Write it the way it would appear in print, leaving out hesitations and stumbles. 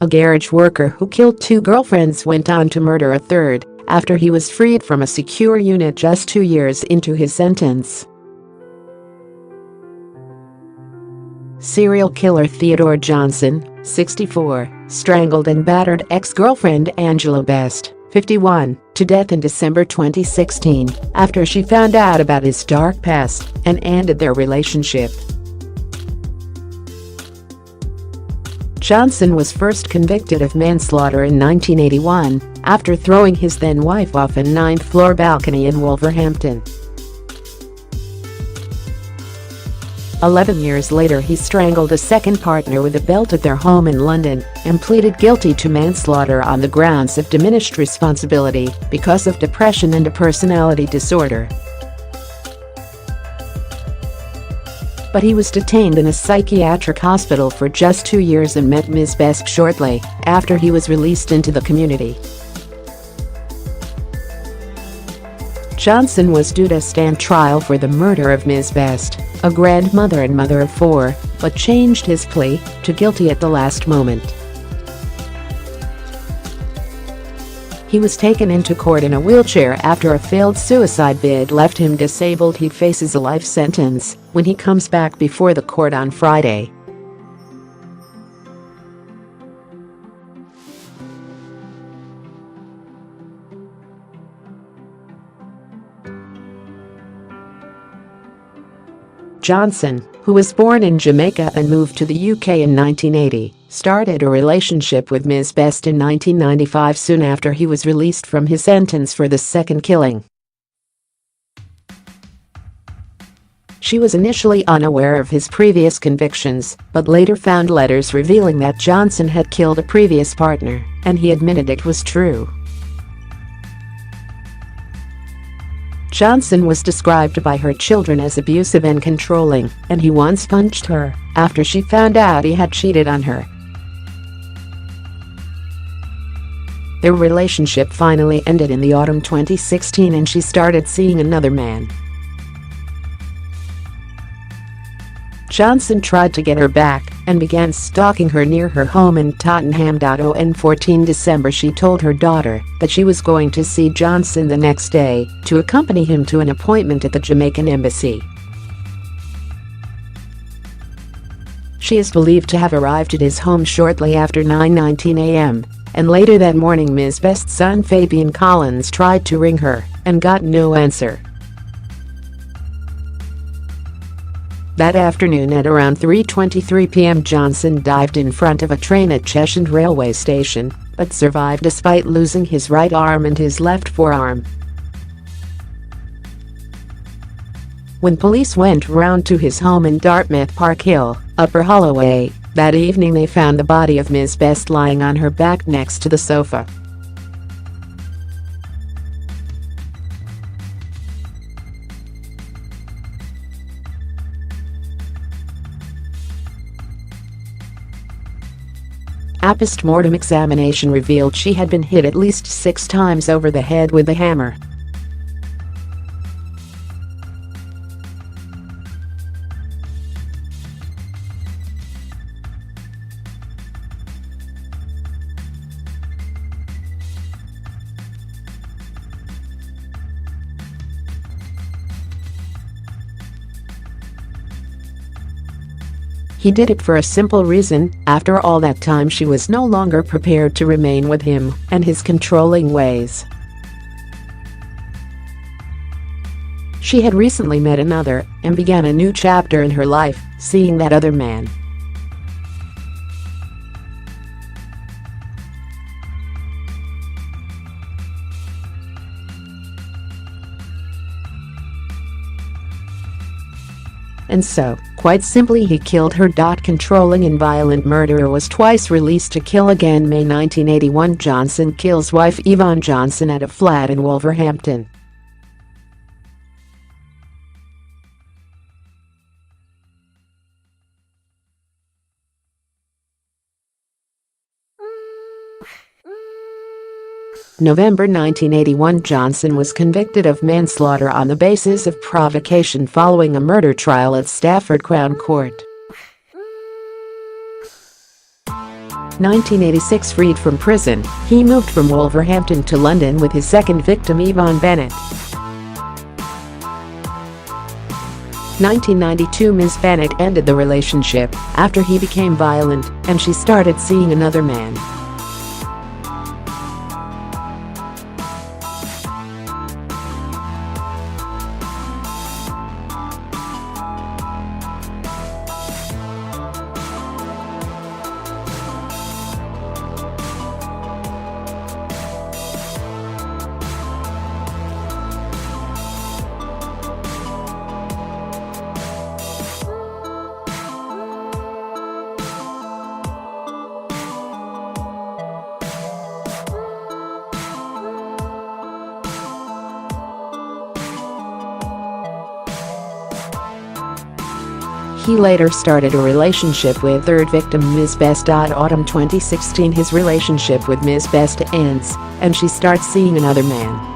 A garage worker who killed 2 girlfriends went on to murder a third after he was freed from a secure unit just 2 years into his sentence. Serial killer Theodore Johnson, 64, strangled and battered ex-girlfriend Angela Best, 51, to death in December 2016 after she found out about his dark past and ended their relationship. Johnson was first convicted of manslaughter in 1981 after throwing his then-wife off a 9th-floor balcony in Wolverhampton. 11 years later, he strangled a second partner with a belt at their home in London and pleaded guilty to manslaughter on the grounds of diminished responsibility because of depression and a personality disorder. But he was detained in a psychiatric hospital for just 2 years and met Ms. Best shortly after he was released into the community. Johnson was due to stand trial for the murder of Ms. Best, a grandmother and mother of 4, but changed his plea to guilty at the last moment. He was taken into court in a wheelchair after a failed suicide bid left him disabled. He faces a life sentence when he comes back before the court on Friday. Johnson, who was born in Jamaica and moved to the UK in 1980, started a relationship with Ms. Best in 1995 soon after he was released from his sentence for the second killing. She was initially unaware of his previous convictions, but later found letters revealing that Johnson had killed a previous partner, and he admitted it was true. Johnson was described by her children as abusive and controlling, and he once punched her after she found out he had cheated on her. Their relationship finally ended in the autumn 2016 and she started seeing another man. Johnson tried to get her back and began stalking her near her home in Tottenham.On. 14 December. She told her daughter that she was going to see Johnson the next day to accompany him to an appointment at the Jamaican embassy. She is believed to have arrived at his home shortly after 9:19 a.m. and later that morning Ms. Best's son Fabian Collins tried to ring her and got no answer. That afternoon at around 3:23 p.m. Johnson dived in front of a train at Cheshire railway station, but survived despite losing his right arm and his left forearm. When police went round to his home in Dartmouth Park Hill, Upper Holloway, that evening they found the body of Ms. Best lying on her back next to the sofa. A post-mortem examination revealed she had been hit at least 6 times over the head with a hammer. He did it for a simple reason: after all that time she was no longer prepared to remain with him and his controlling ways. She had recently met another and began a new chapter in her life, seeing that other man. And so, quite simply, he killed her. Controlling and violent murderer was twice released to kill again. May 1981, Johnson kills wife Yvonne Johnson at a flat in Wolverhampton. November 1981, Johnson was convicted of manslaughter on the basis of provocation following a murder trial at Stafford Crown Court. 1986 Freed from prison, he moved from Wolverhampton to London with his second victim Yvonne Bennett. 1992 Ms. Bennett ended the relationship after he became violent and she started seeing another man. He later started a relationship with third victim Ms. Best. Autumn 2016 his relationship with Ms. Best ends, and she starts seeing another man.